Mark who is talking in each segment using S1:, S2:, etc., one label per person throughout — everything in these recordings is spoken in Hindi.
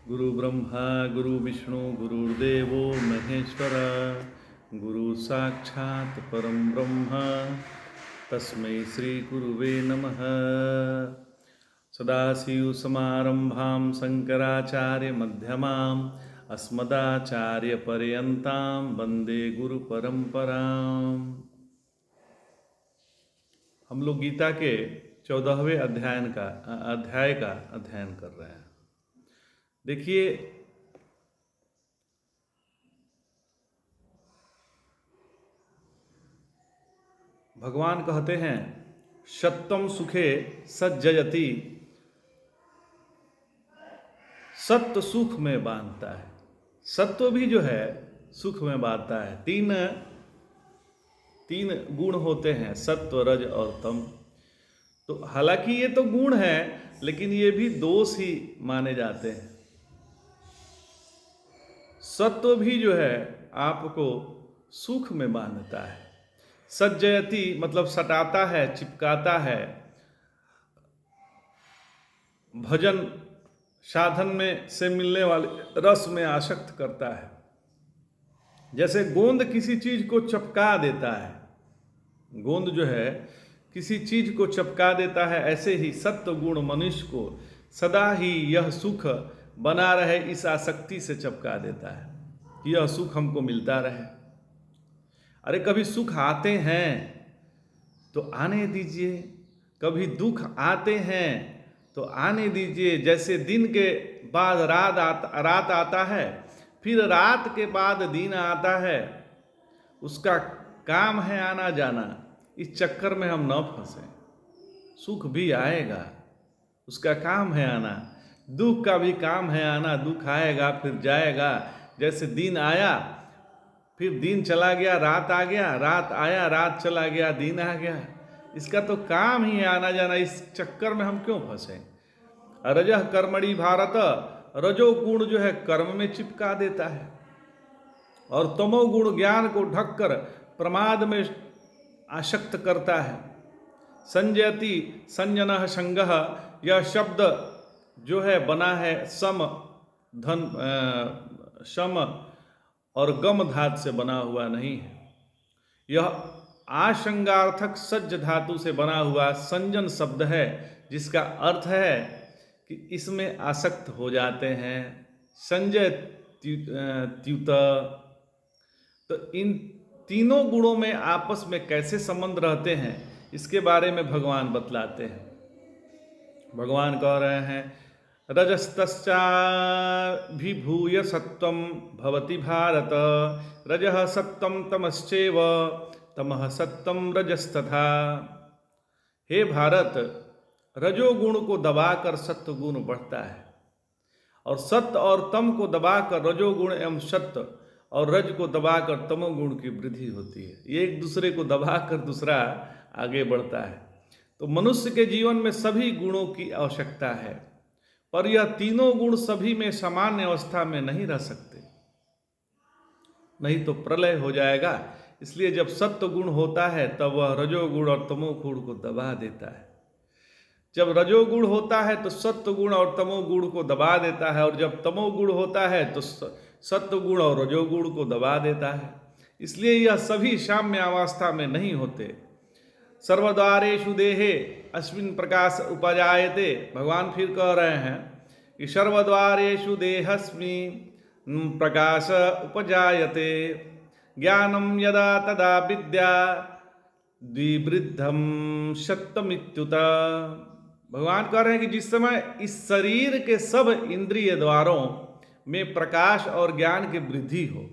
S1: गुरु ब्रह्मा गुरु विष्णु गुरुर्देवो महेश्वर गुरु साक्षात् परम ब्रह्म तस्मै श्री गुरुवे नमः। सदाशिवसमारंभां शंकराचार्यमध्यमाम् अस्मदाचार्यपर्यन्तां वन्दे गुरुपरम्पराम्। हम लोग गीता के 14वें अध्याय का अध्ययन कर रहे हैं। देखिए, भगवान कहते हैं सत्यम सुखे सज्जयति, सत्य सुख में बांधता है। सत्व भी जो है सुख में बांधता है। तीन गुण होते हैं, सत्व रज और तम। तो हालांकि ये तो गुण है, लेकिन ये भी दोष ही माने जाते हैं। सत्व भी जो है आपको सुख में बांधता है। सज्जयति मतलब सटाता है, चिपकाता है, भजन साधन में से मिलने वाले रस में आसक्त करता है। जैसे गोंद किसी चीज को चपका देता है, गोंद जो है किसी चीज को चपका देता है, ऐसे ही सत्व गुण मनुष्य को सदा ही यह सुख बना रहे इस आसक्ति से चपका देता है कि यह सुख हमको मिलता रहे। अरे कभी सुख आते हैं तो आने दीजिए, कभी दुख आते हैं तो आने दीजिए। जैसे दिन के बाद रात आता है, फिर रात के बाद दिन आता है, उसका काम है आना जाना। इस चक्कर में हम न फंसे। सुख भी आएगा, उसका काम है आना। दुख का भी काम है आना, दुख आएगा फिर जाएगा। जैसे दिन आया फिर दिन चला गया, रात आ गया, रात आया, रात चला गया, दिन आ गया। इसका तो काम ही है आना जाना। इस चक्कर में हम क्यों फंसे? रजः कर्मणि भारत, रजोगुण जो है कर्म में चिपका देता है, और तमोगुण ज्ञान को ढककर प्रमाद में आसक्त करता है। संजयति संजनः संगः, यह शब्द जो है बना है सम और गम धातु से बना हुआ नहीं है। यह आशंगार्थक सज्ज धातु से बना हुआ संजन शब्द है, जिसका अर्थ है कि इसमें आसक्त हो जाते हैं। संजय त्युत। तो इन तीनों गुणों में आपस में कैसे संबंध रहते हैं, इसके बारे में भगवान बतलाते हैं। भगवान कह रहे हैं रजस्तस्याभिभूय सत्वं भवति भारत, रजः सत्वं तमश्चैव तमः सत्वं रजस्तथा। हे भारत, रजोगुण को दबाकर सत्व गुण बढ़ता है, और सत्य और तम को दबाकर रजोगुण एवं सत्य और रज को दबाकर तमोगुण की वृद्धि होती है। ये एक दूसरे को दबाकर दूसरा आगे बढ़ता है। तो मनुष्य के जीवन में सभी गुणों की आवश्यकता है, पर यह तीनों गुण सभी में सामान्य अवस्था में नहीं रह सकते, नहीं तो प्रलय हो जाएगा। इसलिए जब सत्व गुण होता है तब वह रजोगुण और तमोगुण को दबा देता है। जब रजोगुण होता है तो सत्व गुण और तमोगुण को दबा देता है, और जब तमोगुण होता है तो सत्व गुण और रजोगुण को दबा देता है। इसलिए यह सभी साम्य अवस्था में नहीं होते। सर्वद्वारेषु देहे अस्मिन् प्रकाश उपजायते। भगवान फिर कह रहे हैं कि सर्वद्वारेषु देहस्मिन् प्रकाश उपजायते, ज्ञानम यदा तदा विद्या द्विवृद्धम सत्यमित्युत। भगवान कह रहे हैं कि जिस समय इस शरीर के सब इंद्रिय द्वारों में प्रकाश और ज्ञान की वृद्धि हो,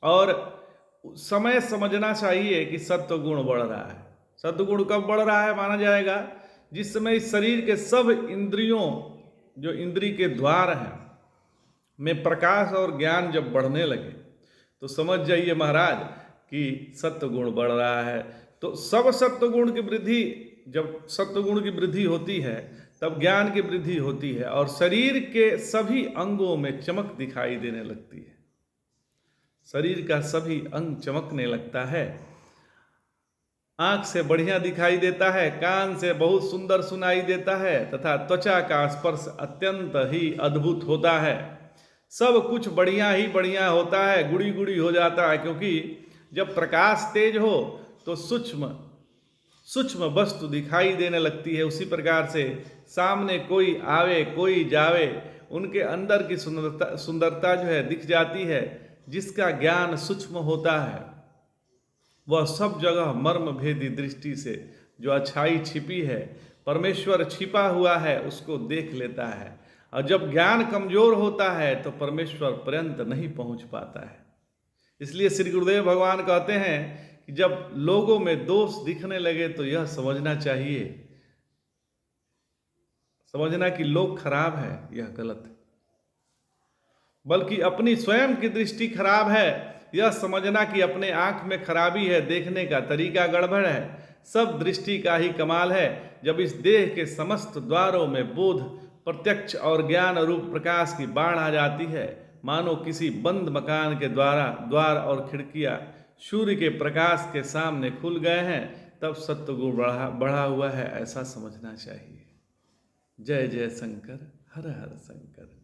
S1: और समय समझना चाहिए कि सत्व गुण बढ़ रहा है। सत्वगुण कब बढ़ रहा है माना जाएगा? जिस समय इस शरीर के सब इंद्रियों, जो इंद्रिय के द्वार हैं, में प्रकाश और ज्ञान जब बढ़ने लगे, तो समझ जाइए महाराज कि सत्वगुण बढ़ रहा है। तो सब सत्वगुण की वृद्धि, जब सत्वगुण की वृद्धि होती है तब ज्ञान की वृद्धि होती है, और शरीर के सभी अंगों में चमक दिखाई देने लगती है। शरीर का सभी अंग चमकने लगता है। आंख से बढ़िया दिखाई देता है, कान से बहुत सुंदर सुनाई देता है, तथा त्वचा का स्पर्श अत्यंत ही अद्भुत होता है। सब कुछ बढ़िया ही बढ़िया होता है, गुड़ी गुड़ी हो जाता है, क्योंकि जब प्रकाश तेज हो तो सूक्ष्म सूक्ष्म वस्तु दिखाई देने लगती है। उसी प्रकार से सामने कोई आवे कोई जावे, उनके अंदर की सुंदरता जो है दिख जाती है। जिसका ज्ञान सूक्ष्म होता है वह सब जगह मर्म भेदी दृष्टि से जो अच्छाई छिपी है, परमेश्वर छिपा हुआ है, उसको देख लेता है। और जब ज्ञान कमजोर होता है तो परमेश्वर पर्यंत नहीं पहुंच पाता है। इसलिए श्री गुरुदेव भगवान कहते हैं कि जब लोगों में दोष दिखने लगे तो यह समझना चाहिए, समझना कि लोग खराब है, यह गलत है। बल्कि अपनी स्वयं की दृष्टि खराब है, यह समझना कि अपने आंख में खराबी है, देखने का तरीका गड़बड़ है। सब दृष्टि का ही कमाल है। जब इस देह के समस्त द्वारों में बोध, प्रत्यक्ष और ज्ञान रूप प्रकाश की बाढ़ आ जाती है, मानो किसी बंद मकान के द्वार और खिड़कियां सूर्य के प्रकाश के सामने खुल गए हैं, तब सत्वगुण बढ़ा हुआ है, ऐसा समझना चाहिए। जय जय शंकर, हर हर शंकर।